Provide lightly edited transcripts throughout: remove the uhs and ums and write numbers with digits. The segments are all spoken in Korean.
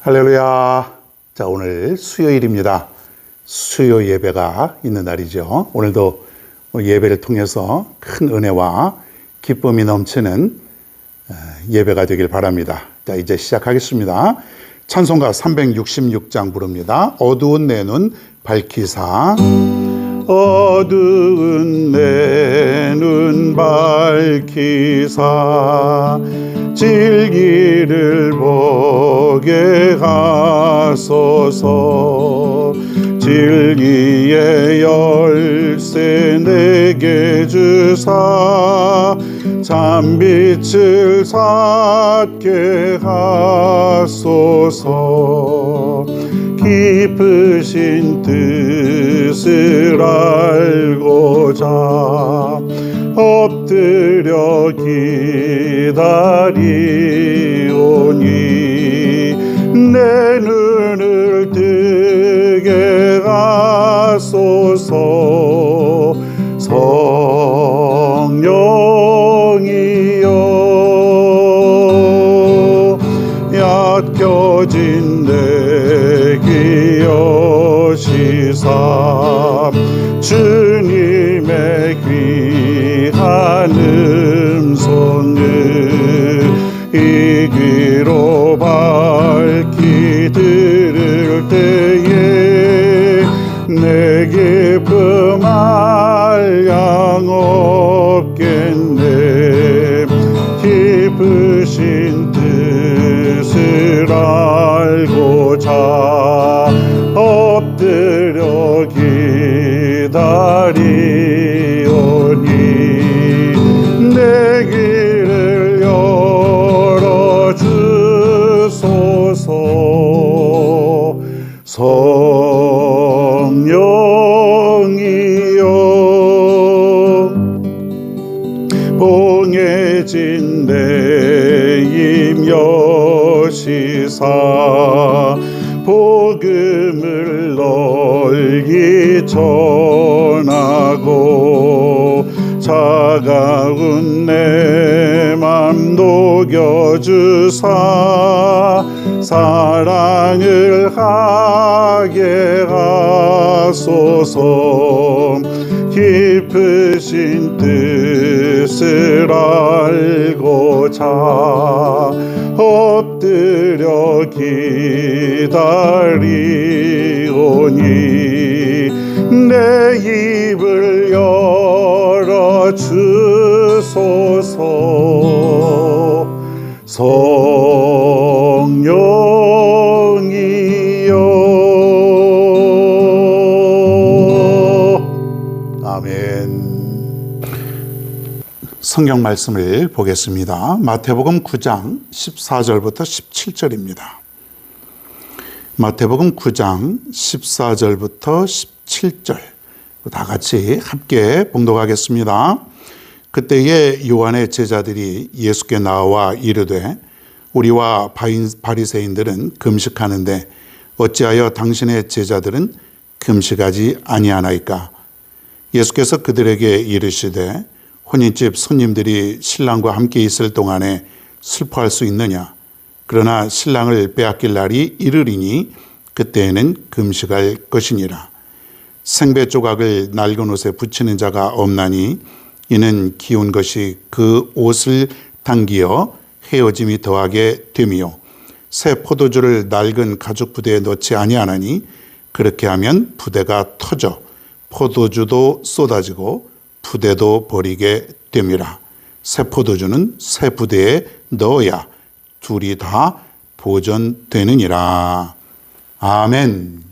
할렐루야. 자, 오늘 수요일입니다. 수요 예배가 있는 날이죠. 오늘도 예배를 통해서 큰 은혜와 기쁨이 넘치는 예배가 되길 바랍니다. 자, 이제 시작하겠습니다. 찬송가 366장 부릅니다. 어두운 내 눈 밝히사. 어두운 내 눈 밝히사 진리를 보게 하소서. 진리의 열쇠 내게 주사 참빛을 찾게 하소서. 깊으신 뜻을 알고자 엎드려 기다리오니 내 눈을 뜨게 하소서. 성령이여 얕겨진 내 기여시사 주님의 귀한 음성을 이 귀로 밝히 들을 때에 내 기쁨 한량 없겠네. 깊으신 뜻을 알고자 엎드려 기다리오니 내 길을 열어주소서. 성령이여 봉해진 내 임여시사 복음을 널리 전하고 차가운 내 맘 녹여주사 사랑을 하게 하소서. 깊으신 뜻을 알고자 엎드려 기다리오니 내 입을 열어주소서. 성령이여. 아멘. 성경 말씀을 보겠습니다. 마태복음 9장 14절부터 17절입니다. 마태복음 9장 14절부터 17절 다 같이 함께 봉독하겠습니다. 그때에 요한의 제자들이 예수께 나와 이르되 우리와 바리새인들은 금식하는데 어찌하여 당신의 제자들은 금식하지 아니하나이까? 예수께서 그들에게 이르시되 혼인집 손님들이 신랑과 함께 있을 동안에 슬퍼할 수 있느냐? 그러나 신랑을 빼앗길 날이 이르리니 그때에는 금식할 것이니라. 생배 조각을 낡은 옷에 붙이는 자가 없나니 이는 기운 것이 그 옷을 당기어 헤어짐이 더하게 됨이요 새 포도주를 낡은 가죽 부대에 넣지 아니하나니 그렇게 하면 부대가 터져 포도주도 쏟아지고 부대도 버리게 됨이라. 새 포도주는 새 부대에 넣어야 둘이 다 보존되느니라. 아멘.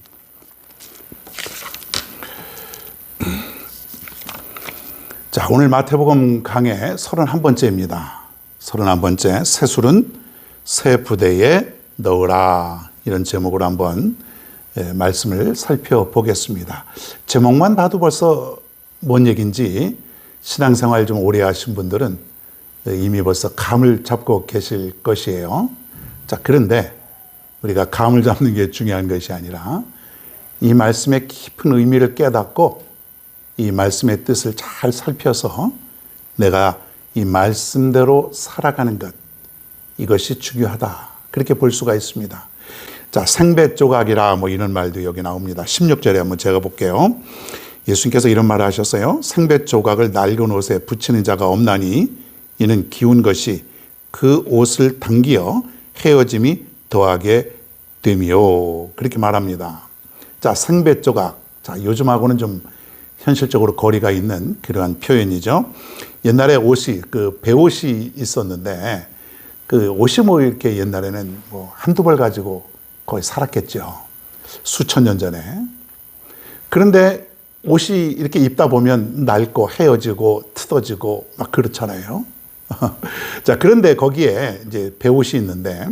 자, 오늘 마태복음 강의 31번째입니다. 31번째, 새술은 새 부대에 넣으라. 이런 제목으로 한번 말씀을 살펴보겠습니다. 제목만 봐도 벌써 뭔 얘기인지 신앙생활 좀 오래 하신 분들은 이미 벌써 감을 잡고 계실 것이에요. 자, 그런데 우리가 감을 잡는 게 중요한 것이 아니라 이 말씀의 깊은 의미를 깨닫고 이 말씀의 뜻을 잘 살펴서 내가 이 말씀대로 살아가는 것, 이것이 중요하다. 그렇게 볼 수가 있습니다. 자, 생배 조각이라 뭐 이런 말도 여기 나옵니다. 16절에 한번 제가 볼게요. 예수님께서 이런 말을 하셨어요. 생배 조각을 낡은 옷에 붙이는 자가 없나니 이는 기운 것이 그 옷을 당기어 헤어짐이 더하게 됨이요. 그렇게 말합니다. 자, 생배 조각. 자, 요즘하고는 좀 현실적으로 거리가 있는 그러한 표현이죠. 옛날에 옷이, 배옷이 있었는데, 그 옷이 뭐 이렇게 옛날에는 뭐 한두 벌 가지고 거의 살았겠죠. 수천 년 전에. 그런데 옷이 이렇게 입다 보면 낡고 헤어지고 뜯어지고 막 그렇잖아요. 자, 그런데 거기에 이제 배옷이 있는데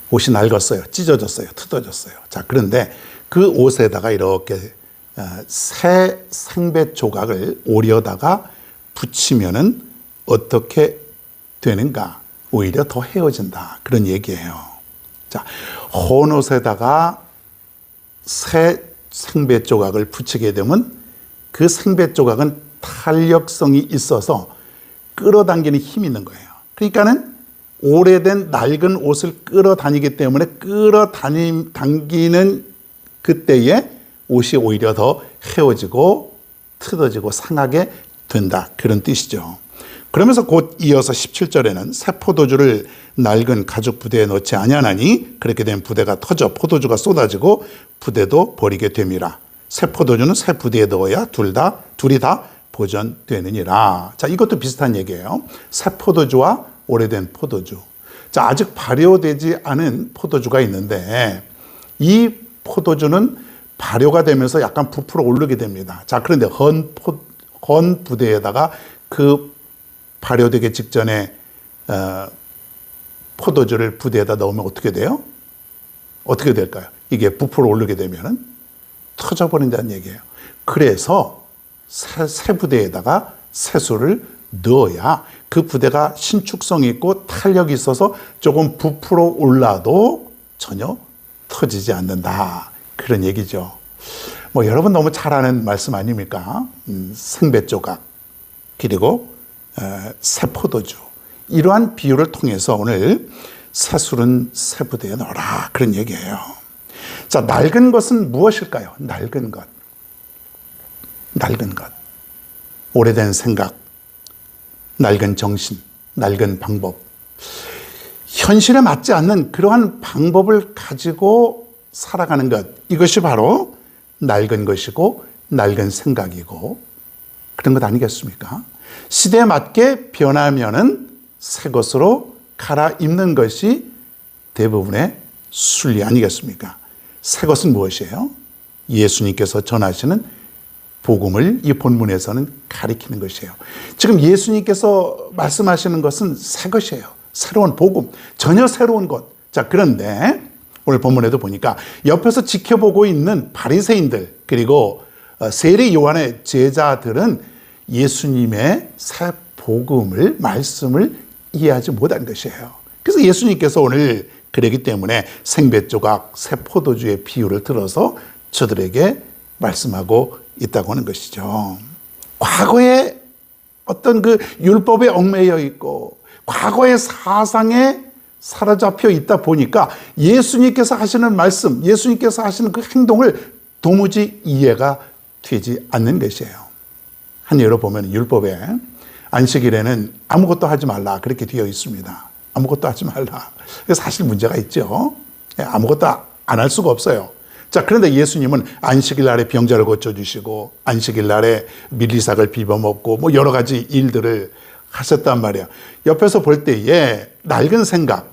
옷이 낡았어요. 찢어졌어요. 뜯어졌어요. 자, 그런데 그 옷에다가 이렇게 새 생배 조각을 오려다가 붙이면은 어떻게 되는가? 오히려 더 헤어진다. 그런 얘기예요. 자, 헌 옷에다가 새 생배 조각을 붙이게 되면 그 생배 조각은 탄력성이 있어서 끌어당기는 힘이 있는 거예요. 그러니까는 오래된 낡은 옷을 끌어다니기 때문에 끌어당기는 그때에 옷이 오히려 더 헤어지고 뜯어지고 상하게 된다. 그런 뜻이죠. 그러면서 곧 이어서 17절에는 새 포도주를 낡은 가죽 부대에 넣지 아니하나니 그렇게 된 부대가 터져 포도주가 쏟아지고 부대도 버리게 됨이라. 새 포도주는 새 부대에 넣어야 둘이 다 보존되느니라. 자, 이것도 비슷한 얘기예요. 새 포도주와 오래된 포도주. 자, 아직 발효되지 않은 포도주가 있는데 이 포도주는 발효가 되면서 약간 부풀어 오르게 됩니다. 자, 그런데 헌 부대에다가 그 발효되기 직전에 포도주를 부대에다 넣으면 어떻게 돼요? 어떻게 될까요? 이게 부풀어 오르게 되면 터져버린다는 얘기예요. 그래서 새 부대에다가 새수를 넣어야 그 부대가 신축성이 있고 탄력이 있어서 조금 부풀어 올라도 전혀 터지지 않는다. 그런 얘기죠. 뭐 여러분 너무 잘 아는 말씀 아닙니까? 생배 조각 그리고 새 포도주. 이러한 비유를 통해서 오늘 새술은 새 부대에 넣어라. 그런 얘기예요. 자, 낡은 것은 무엇일까요? 낡은 것. 낡은 것. 오래된 생각, 낡은 정신, 낡은 방법. 현실에 맞지 않는 그러한 방법을 가지고 살아가는 것. 이것이 바로 낡은 것이고 낡은 생각이고 그런 것 아니겠습니까? 시대에 맞게 변하면은 새 것으로 갈아입는 것이 대부분의 순리 아니겠습니까? 새 것은 무엇이에요? 예수님께서 전하시는 복음을 이 본문에서는 가리키는 것이에요. 지금 예수님께서 말씀하시는 것은 새 것이에요. 새로운 복음, 전혀 새로운 것. 자, 그런데 오늘 본문에도 보니까 옆에서 지켜보고 있는 바리새인들 그리고 세리 요한의 제자들은 예수님의 새 복음을 말씀을 이해하지 못한 것이에요. 그래서 예수님께서 오늘 그러기 때문에 생배 조각, 새 포도주의 비유를 들어서 저들에게 말씀하고 있다고 하는 것이죠. 과거에 어떤 그 율법에 얽매여 있고 과거의 사상에 사로잡혀 있다 보니까 예수님께서 하시는 말씀, 예수님께서 하시는 그 행동을 도무지 이해가 되지 않는 것이에요. 한 예로 보면 율법에 안식일에는 아무것도 하지 말라 그렇게 되어 있습니다. 아무것도 하지 말라. 사실 문제가 있죠. 아무것도 안 할 수가 없어요. 자, 그런데 예수님은 안식일 날에 병자를 고쳐주시고 안식일 날에 밀리삭을 비벼 먹고 뭐 여러 가지 일들을 하셨단 말이에요. 옆에서 볼 때에 낡은 생각,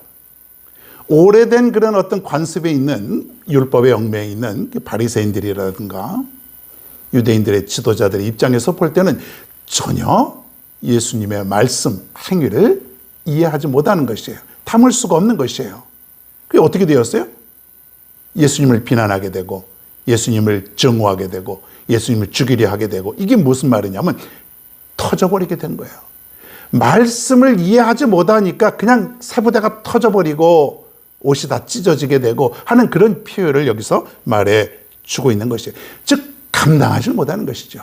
오래된 그런 어떤 관습에 있는 율법의 얽매에 있는 바리새인들이라든가 유대인들의 지도자들의 입장에서 볼 때는 전혀 예수님의 말씀, 행위를 이해하지 못하는 것이에요. 담을 수가 없는 것이에요. 그게 어떻게 되었어요? 예수님을 비난하게 되고 예수님을 증오하게 되고 예수님을 죽이려 하게 되고 이게 무슨 말이냐면 터져버리게 된 거예요. 말씀을 이해하지 못하니까 그냥 새부대가 터져버리고 옷이 다 찢어지게 되고 하는 그런 표현을 여기서 말해 주고 있는 것이에요. 즉 감당하지 못하는 것이죠.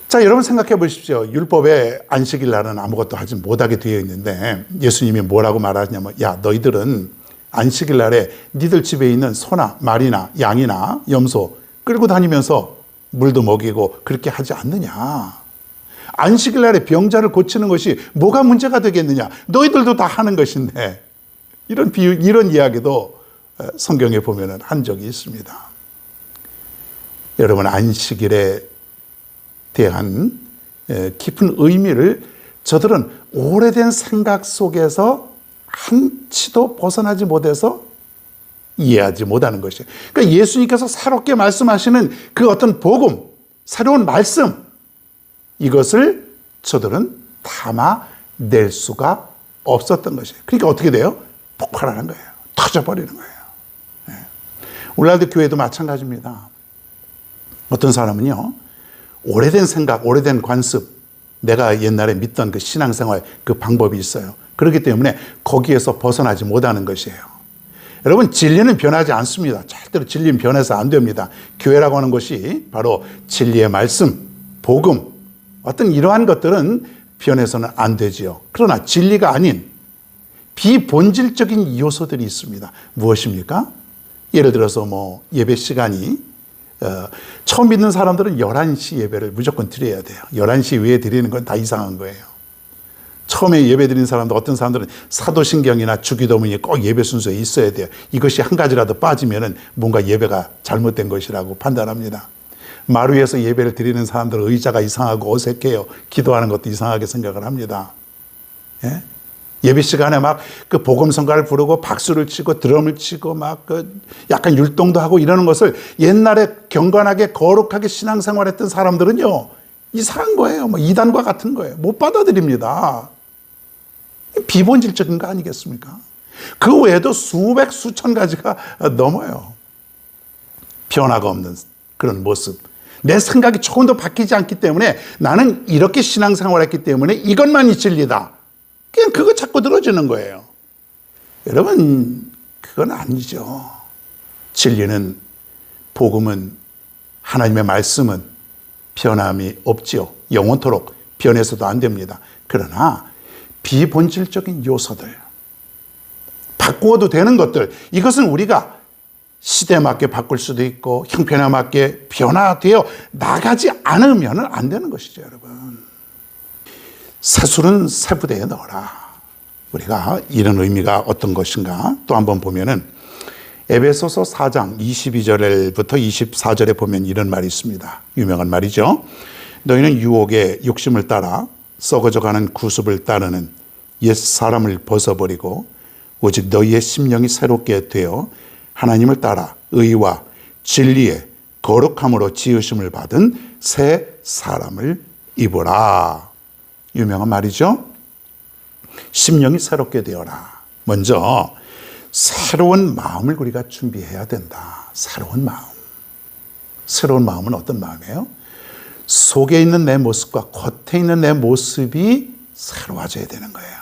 자, 여러분 생각해 보십시오. 율법에 안식일 날은 아무것도 하지 못하게 되어 있는데 예수님이 뭐라고 말하냐면 야, 너희들은 안식일 날에 니들 집에 있는 소나 말이나 양이나 염소 끌고 다니면서 물도 먹이고 그렇게 하지 않느냐. 안식일 날에 병자를 고치는 것이 뭐가 문제가 되겠느냐. 너희들도 다 하는 것인데. 이런 비유, 이런 이야기도 성경에 보면 한 적이 있습니다. 여러분, 안식일에 대한 깊은 의미를 저들은 오래된 생각 속에서 한치도 벗어나지 못해서 이해하지 못하는 것이에요. 그러니까 예수님께서 새롭게 말씀하시는 그 어떤 복음, 새로운 말씀, 이것을 저들은 담아낼 수가 없었던 것이에요. 그러니까 어떻게 돼요? 폭발하는 거예요. 터져버리는 거예요. 네. 오늘날도 교회도 마찬가지입니다. 어떤 사람은요, 오래된 생각, 오래된 관습, 내가 옛날에 믿던 그 신앙생활, 그 방법이 있어요. 그렇기 때문에 거기에서 벗어나지 못하는 것이에요. 여러분, 진리는 변하지 않습니다. 절대로 진리는 변해서 안 됩니다. 교회라고 하는 것이 바로 진리의 말씀, 복음, 어떤 이러한 것들은 변해서는 안 되지요. 그러나 진리가 아닌 비본질적인 요소들이 있습니다. 무엇입니까? 예를 들어서 예배 시간이 처음 믿는 사람들은 11시 예배를 무조건 드려야 돼요. 11시 외에 드리는 건 다 이상한 거예요. 처음에 예배 드리는 사람들, 어떤 사람들은 사도신경이나 주기도문이 꼭 예배 순서에 있어야 돼요. 이것이 한 가지라도 빠지면 뭔가 예배가 잘못된 것이라고 판단합니다. 말 위에서 예배를 드리는 사람들은 의자가 이상하고 어색해요. 기도하는 것도 이상하게 생각을 합니다. 예? 예배 시간에 막 그 복음성가를 부르고 박수를 치고 드럼을 치고 막 약간 율동도 하고 이러는 것을 옛날에 경건하게 거룩하게 신앙생활했던 사람들은요, 이상한 거예요. 이단과 같은 거예요. 못 받아들입니다. 비본질적인 거 아니겠습니까? 그 외에도 수백 수천 가지가 넘어요. 변화가 없는 그런 모습. 내 생각이 조금도 바뀌지 않기 때문에 나는 이렇게 신앙생활했기 때문에 이것만이 진리다. 그냥 그거 자꾸 들어주는 거예요. 여러분, 그건 아니죠. 진리는, 복음은, 하나님의 말씀은 변함이 없지요. 영원토록 변해서도 안 됩니다. 그러나 비본질적인 요소들, 바꾸어도 되는 것들, 이것은 우리가 시대에 맞게 바꿀 수도 있고 형편에 맞게 변화되어 나가지 않으면 안 되는 것이죠, 여러분. 새술은 새 부대에 넣어라. 우리가 이런 의미가 어떤 것인가 또 한번 보면은 에베소서 4장 22절부터 24절에 보면 이런 말이 있습니다. 유명한 말이죠. 너희는 유혹의 욕심을 따라 썩어져가는 구습을 따르는 옛 사람을 벗어버리고 오직 너희의 심령이 새롭게 되어 하나님을 따라 의와 진리의 거룩함으로 지으심을 받은 새 사람을 입어라. 유명한 말이죠. 심령이 새롭게 되어라. 먼저 새로운 마음을 우리가 준비해야 된다. 새로운 마음. 새로운 마음은 어떤 마음이에요? 속에 있는 내 모습과 겉에 있는 내 모습이 새로워져야 되는 거예요.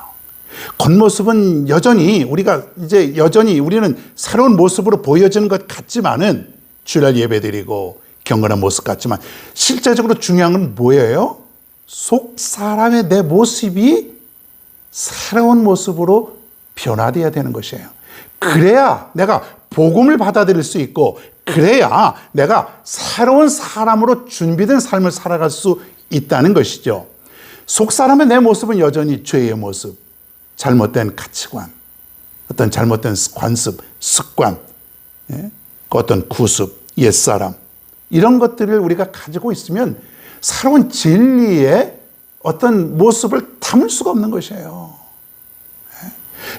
겉모습은 여전히 우리는 새로운 모습으로 보여지는 것 같지만은 주일날 예배드리고 경건한 모습 같지만 실제적으로 중요한 건 뭐예요? 속 사람의 내 모습이 새로운 모습으로 변화되어야 되는 것이에요. 그래야 내가 복음을 받아들일 수 있고 그래야 내가 새로운 사람으로 준비된 삶을 살아갈 수 있다는 것이죠. 속 사람의 내 모습은 여전히 죄의 모습, 잘못된 가치관, 어떤 잘못된 관습, 습관, 어떤 구습, 옛사람, 이런 것들을 우리가 가지고 있으면 새로운 진리의 어떤 모습을 담을 수가 없는 것이에요.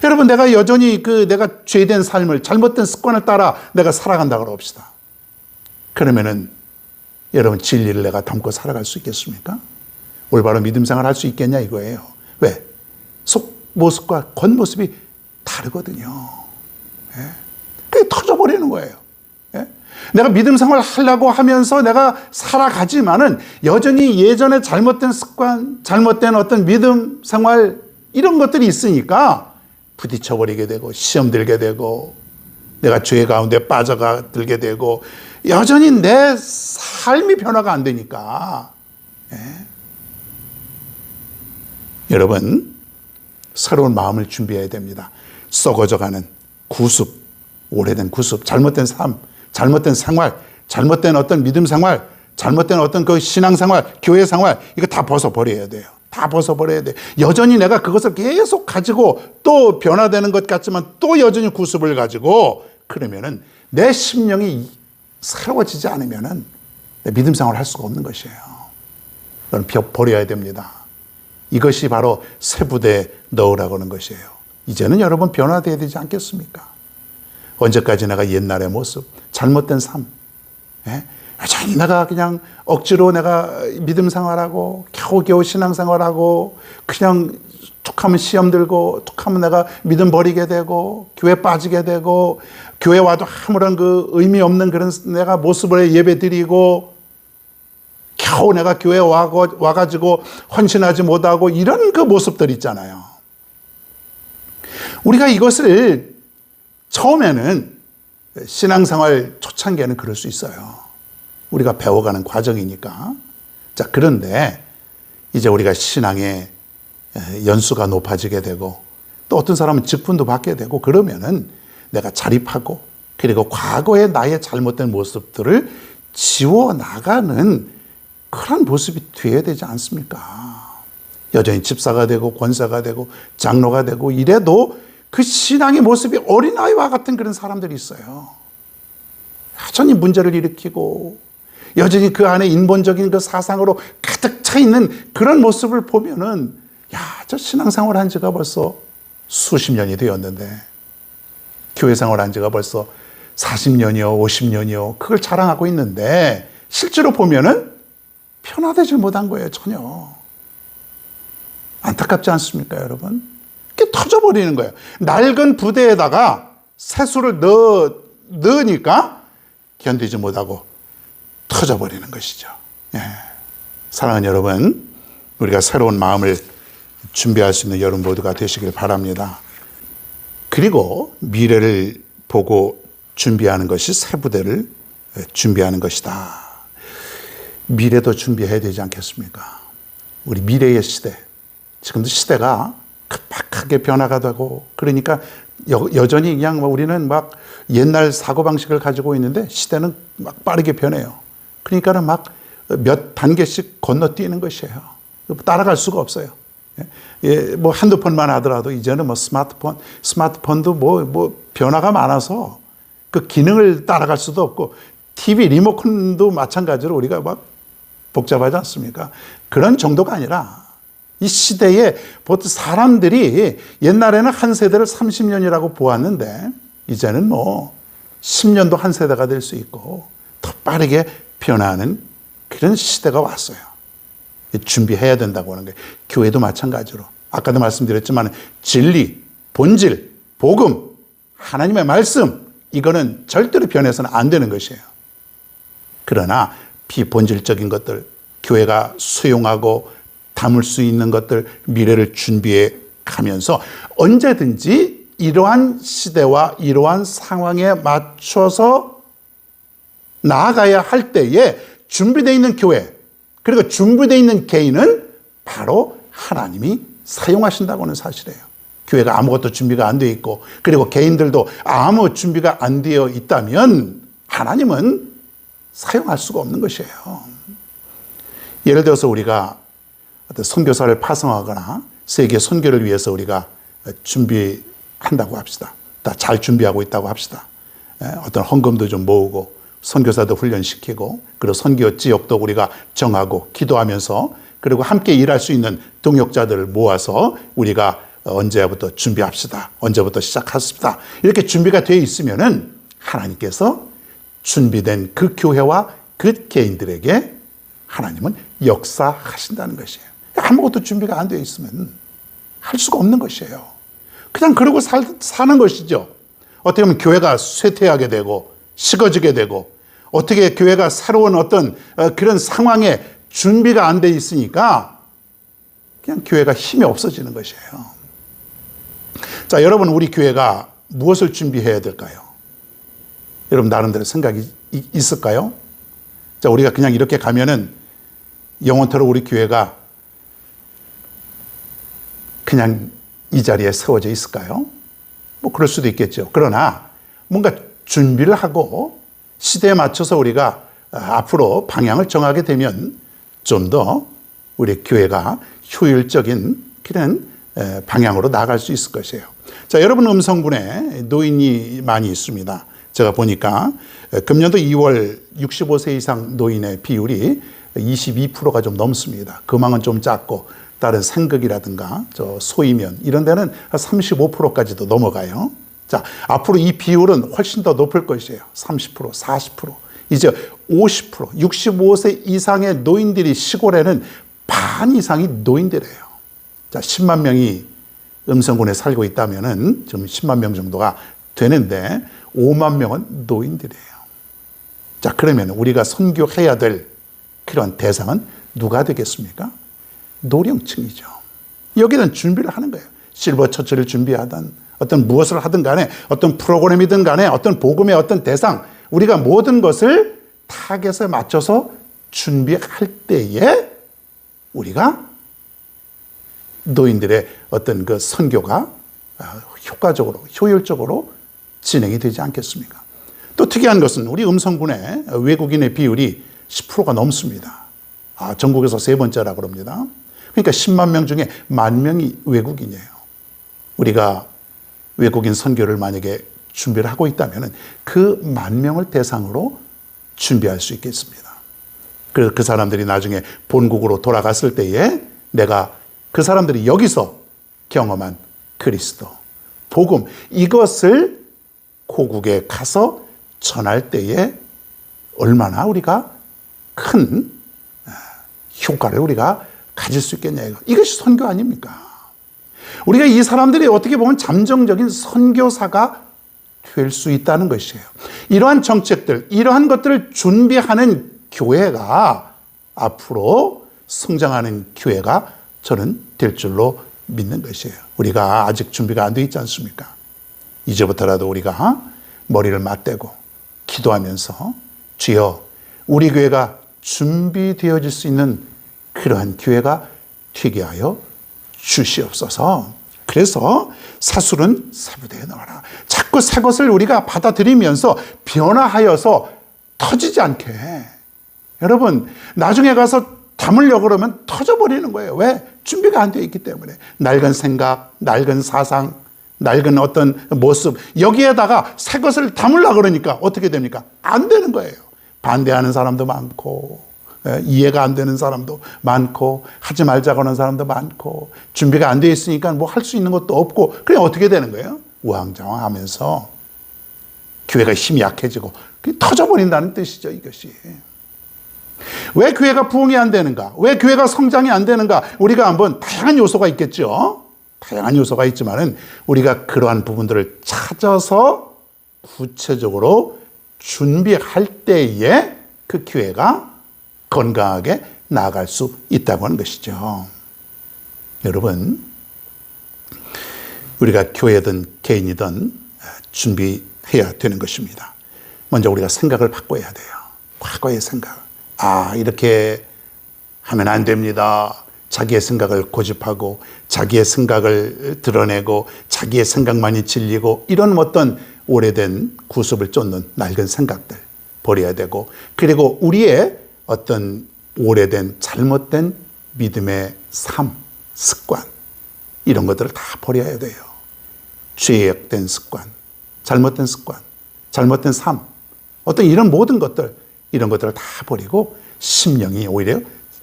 여러분, 내가 여전히 내가 죄된 삶을, 잘못된 습관을 따라 내가 살아간다고 합시다. 그러면은 여러분, 진리를 내가 담고 살아갈 수 있겠습니까? 올바른 믿음 생활 할 수 있겠냐 이거예요. 왜? 속 모습과 겉모습이 다르거든요. 그게 터져버리는 거예요. 내가 믿음 생활 하려고 하면서 내가 살아가지만은 여전히 예전에 잘못된 습관, 잘못된 어떤 믿음 생활 이런 것들이 있으니까 부딪혀버리게 되고 시험 들게 되고 내가 죄 가운데 빠져들게 되고 여전히 내 삶이 변화가 안 되니까 여러분, 새로운 마음을 준비해야 됩니다. 썩어져가는 구습, 오래된 구습, 잘못된 삶, 잘못된 생활, 잘못된 어떤 믿음 생활, 잘못된 어떤 그 신앙 생활, 교회 생활, 이거 다 벗어버려야 돼요. 다 벗어버려야 돼. 여전히 내가 그것을 계속 가지고 또 변화되는 것 같지만 또 여전히 구습을 가지고 그러면은 내 심령이 새로워지지 않으면은 내 믿음 생활을 할 수가 없는 것이에요. 그건 버려야 됩니다. 이것이 바로 새 부대에 넣으라고 하는 것이에요. 이제는 여러분 변화되어야 되지 않겠습니까? 언제까지 내가 옛날의 모습, 잘못된 삶, 여전히 내가 그냥 억지로 내가 믿음 생활하고 겨우겨우 신앙 생활하고 그냥 툭하면 시험 들고 툭하면 내가 믿음 버리게 되고 교회 빠지게 되고 교회 와도 아무런 그 의미 없는 그런 내가 모습을 예배 드리고 겨우 내가 교회 와가지고 헌신하지 못하고 이런 그 모습들 있잖아요. 우리가 이것을 처음에는 신앙생활 초창기에는 그럴 수 있어요. 우리가 배워가는 과정이니까. 자, 그런데 이제 우리가 신앙의 연수가 높아지게 되고 또 어떤 사람은 직분도 받게 되고 그러면은 내가 자립하고 그리고 과거의 나의 잘못된 모습들을 지워나가는 그런 모습이 되어야 되지 않습니까? 여전히 집사가 되고 권사가 되고 장로가 되고 이래도 그 신앙의 모습이 어린아이와 같은 그런 사람들이 있어요. 여전히 문제를 일으키고 여전히 그 안에 인본적인 그 사상으로 가득 차 있는 그런 모습을 보면은 저 신앙생활 한 지가 벌써 수십 년이 되었는데 교회 생활 한 지가 벌써 40년이요 50년이요 그걸 자랑하고 있는데 실제로 보면은 변화되지 못한 거예요. 전혀. 안타깝지 않습니까, 여러분? 이렇게 터져버리는 거예요. 낡은 부대에다가 새수를 넣으니까 견디지 못하고 터져버리는 것이죠. 사랑하는 여러분, 우리가 새로운 마음을 준비할 수 있는 여러분 모두가 되시길 바랍니다. 그리고 미래를 보고 준비하는 것이 새 부대를 준비하는 것이다. 미래도 준비해야 되지 않겠습니까? 우리 미래의 시대, 지금도 시대가 급박하게 변화가 되고 그러니까 여전히 그냥 우리는 막 옛날 사고방식을 가지고 있는데 시대는 막 빠르게 변해요. 그러니까는 막 몇 단계씩 건너뛰는 것이에요. 따라갈 수가 없어요. 뭐 핸드폰만 하더라도 이제는 뭐 스마트폰도 뭐 변화가 많아서 그 기능을 따라갈 수도 없고 TV 리모컨도 마찬가지로 우리가 막 복잡하지 않습니까? 그런 정도가 아니라 이 시대에 보통 사람들이 옛날에는 한 세대를 30년이라고 보았는데 이제는 뭐 10년도 한 세대가 될 수 있고 더 빠르게 변화하는 그런 시대가 왔어요. 준비해야 된다고 하는 거예요. 교회도 마찬가지로. 아까도 말씀드렸지만 진리, 본질, 복음, 하나님의 말씀 이거는 절대로 변해서는 안 되는 것이에요. 그러나 비본질적인 것들, 교회가 수용하고 담을 수 있는 것들, 미래를 준비해 가면서 언제든지 이러한 시대와 이러한 상황에 맞춰서 나아가야 할 때에 준비되어 있는 교회, 그리고 준비되어 있는 개인은 바로 하나님이 사용하신다고 하는 사실이에요. 교회가 아무것도 준비가 안 되어 있고, 그리고 개인들도 아무 준비가 안 되어 있다면 하나님은 사용할 수가 없는 것이에요. 예를 들어서 우리가 어떤 선교사를 파송하거나 세계 선교를 위해서 우리가 준비한다고 합시다. 다 잘 준비하고 있다고 합시다. 어떤 헌금도 좀 모으고 선교사도 훈련시키고 그리고 선교 지역도 우리가 정하고 기도하면서 그리고 함께 일할 수 있는 동역자들을 모아서 우리가 언제부터 준비합시다. 언제부터 시작합시다. 이렇게 준비가 되어 있으면은 하나님께서 준비된 그 교회와 그 개인들에게 하나님은 역사하신다는 것이에요. 아무것도 준비가 안 되어 있으면 할 수가 없는 것이에요. 그냥 그러고 사는 것이죠. 어떻게 보면 교회가 쇠퇴하게 되고 식어지게 되고 어떻게 교회가 새로운 어떤 그런 상황에 준비가 안 돼 있으니까 그냥 교회가 힘이 없어지는 것이에요. 자, 여러분 우리 교회가 무엇을 준비해야 될까요? 여러분 나름대로 생각이 있을까요? 자, 우리가 그냥 이렇게 가면은 영원토록 우리 교회가 그냥 이 자리에 세워져 있을까요? 뭐 그럴 수도 있겠죠. 그러나 뭔가 준비를 하고 시대에 맞춰서 우리가 앞으로 방향을 정하게 되면 좀 더 우리 교회가 효율적인 그런 방향으로 나아갈 수 있을 것이에요. 자, 여러분 음성군에 노인이 많이 있습니다. 제가 보니까 금년도 2월 65세 이상 노인의 비율이 22%가 좀 넘습니다. 금왕은 좀 작고 다른 상극이라든가 저 소이면 이런 데는 35%까지도 넘어가요. 자, 앞으로 이 비율은 훨씬 더 높을 것이에요. 30%, 40%. 이제 50%, 65세 이상의 노인들이 시골에는 반 이상이 노인들이에요. 자, 10만 명이 음성군에 살고 있다면은 지금 10만 명 정도가 되는데 5만 명은 노인들이에요. 자, 그러면 우리가 선교해야 될 그런 대상은 누가 되겠습니까? 노령층이죠. 여기는 준비를 하는 거예요. 실버 처치를 준비하든 어떤 무엇을 하든 간에 어떤 프로그램이든 간에 어떤 복음의 어떤 대상, 우리가 모든 것을 타겟에 맞춰서 준비할 때에 우리가 노인들의 어떤 그 선교가 효과적으로, 효율적으로 진행이 되지 않겠습니까? 또 특이한 것은 우리 음성군의 외국인의 비율이 10%가 넘습니다. 전국에서 세 번째라고 그럽니다. 그러니까 10만 명 중에 10,000명이 외국인이에요. 우리가 외국인 선교를 만약에 준비를 하고 있다면 그 10,000명을 대상으로 준비할 수 있겠습니다. 그래서 그 사람들이 나중에 본국으로 돌아갔을 때에 내가 그 사람들이 여기서 경험한 그리스도, 복음, 이것을 고국에 가서 전할 때에 얼마나 우리가 큰 효과를 우리가 가질 수 있겠냐. 이것이 선교 아닙니까? 우리가 이 사람들이 어떻게 보면 잠정적인 선교사가 될 수 있다는 것이에요. 이러한 정책들, 이러한 것들을 준비하는 교회가 앞으로 성장하는 교회가 저는 될 줄로 믿는 것이에요. 우리가 아직 준비가 안 돼 있지 않습니까? 이제부터라도 우리가 머리를 맞대고 기도하면서 주여, 우리 교회가 준비되어질 수 있는 그러한 교회가 되게 하여 주시옵소서. 그래서 사술은 사부대에 넣어라. 자꾸 새 것을 우리가 받아들이면서 변화하여서 터지지 않게. 여러분, 나중에 가서 담으려고 그러면 터져버리는 거예요. 왜? 준비가 안 되어 있기 때문에. 낡은 생각, 낡은 사상, 낡은 어떤 모습, 여기에다가 새 것을 담으려고 그러니까 어떻게 됩니까? 안 되는 거예요. 반대하는 사람도 많고, 이해가 안 되는 사람도 많고, 하지 말자고 하는 사람도 많고, 준비가 안 되어 있으니까 뭐 할 수 있는 것도 없고, 그냥 어떻게 되는 거예요? 우왕좌왕 하면서 교회가 힘이 약해지고 터져버린다는 뜻이죠, 이것이. 왜 교회가 부흥이 안 되는가? 왜 교회가 성장이 안 되는가? 우리가 한번 다양한 요소가 있겠죠. 다양한 요소가 있지만은 우리가 그러한 부분들을 찾아서 구체적으로 준비할 때에 그 교회가 건강하게 나아갈 수 있다고 하는 것이죠. 여러분, 우리가 교회든 개인이든 준비해야 되는 것입니다. 먼저 우리가 생각을 바꿔야 돼요. 과거의 생각. 이렇게 하면 안 됩니다. 자기의 생각을 고집하고 자기의 생각을 드러내고 자기의 생각만이 진리고 이런 어떤 오래된 구습을 쫓는 낡은 생각들 버려야 되고, 그리고 우리의 어떤 오래된 잘못된 믿음의 삶, 습관, 이런 것들을 다 버려야 돼요. 죄악된 습관, 잘못된 습관, 잘못된 삶, 어떤 이런 모든 것들, 이런 것들을 다 버리고 심령이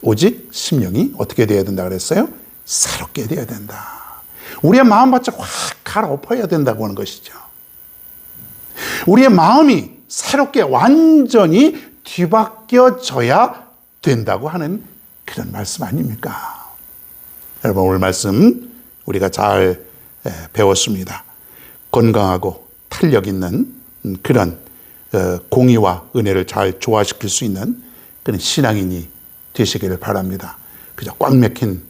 오직 심령이 어떻게 되어야 된다 그랬어요? 새롭게 되어야 된다. 우리의 마음 바짝 확 갈아엎어야 된다고 하는 것이죠. 우리의 마음이 새롭게 완전히 뒤바뀌어져야 된다고 하는 그런 말씀 아닙니까? 여러분, 오늘 말씀 우리가 잘 배웠습니다. 건강하고 탄력 있는 그런 공의와 은혜를 잘 조화시킬 수 있는 그런 신앙인이 되시기를 바랍니다. 그저 꽉 막힌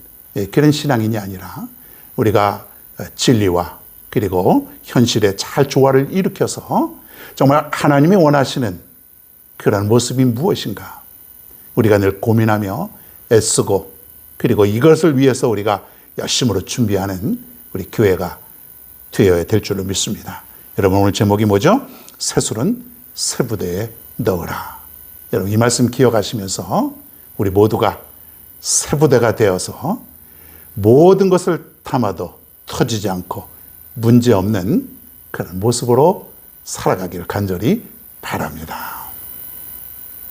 그런 신앙인이 아니라 우리가 진리와 그리고 현실에 잘 조화를 일으켜서 정말 하나님이 원하시는 그런 모습이 무엇인가 우리가 늘 고민하며 애쓰고, 그리고 이것을 위해서 우리가 열심으로 준비하는 우리 교회가 되어야 될 줄로 믿습니다. 여러분 오늘 제목이 뭐죠? 새술은 새 부대에 넣으라. 여러분 이 말씀 기억하시면서 우리 모두가 새 부대가 되어서 모든 것을 담아도 터지지 않고 문제없는 그런 모습으로 살아가기를 간절히 바랍니다.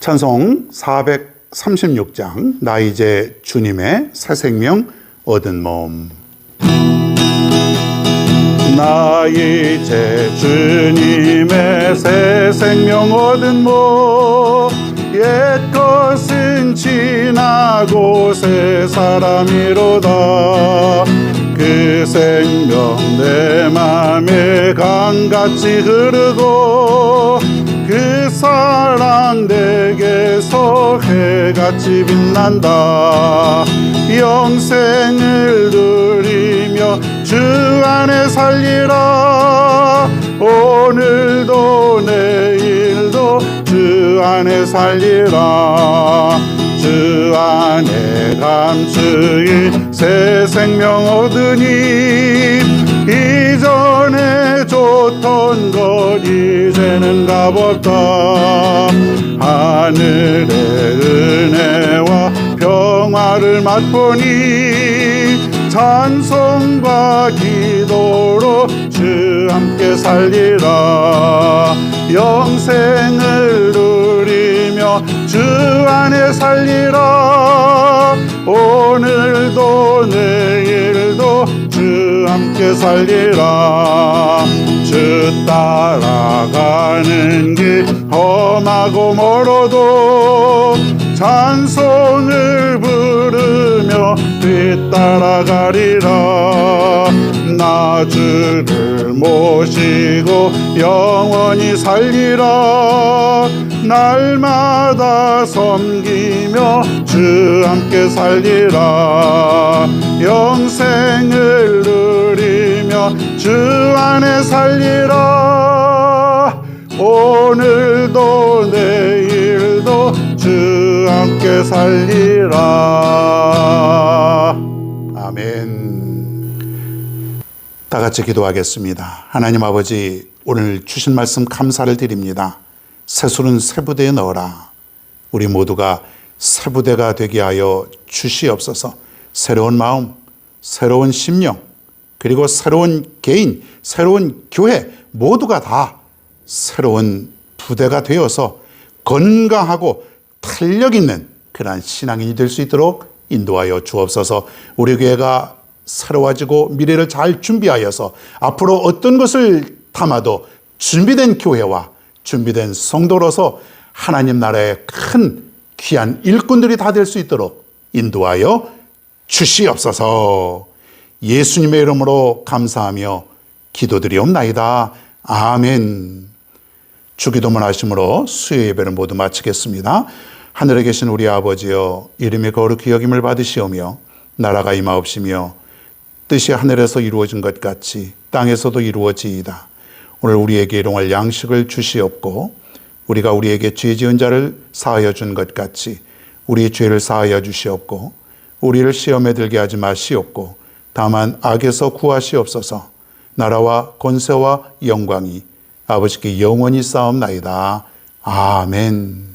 찬송 436장 나 이제 주님의 새 생명 얻은 몸. 나 이제 주님의 새 생명 얻은 몸. 옛 것은 지나고 새 사람이로다. 그 생명 내 맘에 강같이 흐르고 그 사랑 내게서 해같이 빛난다. 영생을 누리며 주 안에 살리라. 오늘도 내일도 주 안에 살리라. 주 안에 감추인 새 생명 얻으니 이전에 좋던 것 이제는 값없다. 하늘의 은혜와 평화를 맛보니 찬송과 기도로 주 함께 살리라. 영생을 누리며 주 안에 살리라. 오늘도 내일도 주 함께 살리라. 주 따라가는 길 험하고 멀어도 찬송을 부르며 뒤따라가리라. 나 주를 모시고 영원히 살리라. 날마다 섬기며 주 함께 살리라. 영생을 누리며 주 안에 살리라. 오늘도 내일도 주 함께 살리라. 아멘. 다 같이 기도하겠습니다. 하나님 아버지, 오늘 주신 말씀 감사를 드립니다. 새술은 새 부대에 넣어라. 우리 모두가 새 부대가 되게 하여 주시옵소서. 새로운 마음, 새로운 심령, 그리고 새로운 개인, 새로운 교회 모두가 다 새로운 부대가 되어서 건강하고 탄력 있는 그러한 신앙인이 될 수 있도록 인도하여 주옵소서. 우리 교회가 새로워지고 미래를 잘 준비하여서 앞으로 어떤 것을 담아도 준비된 교회와 준비된 성도로서 하나님 나라의 큰 귀한 일꾼들이 다 될 수 있도록 인도하여 주시옵소서. 예수님의 이름으로 감사하며 기도드리옵나이다. 아멘. 주기도문 하심으로 수요 예배를 모두 마치겠습니다. 하늘에 계신 우리 아버지여, 이름이 거룩히 여김을 받으시오며 나라가 임하옵시며 뜻이 하늘에서 이루어진 것 같이 땅에서도 이루어지이다. 오늘 우리에게 일용할 양식을 주시옵고 우리가 우리에게 죄 지은 자를 사하여 준 것 같이 우리의 죄를 사하여 주시옵고 우리를 시험에 들게 하지 마시옵고 다만 악에서 구하시옵소서. 나라와 권세와 영광이 아버지께 영원히 쌓옵나이다. 아멘.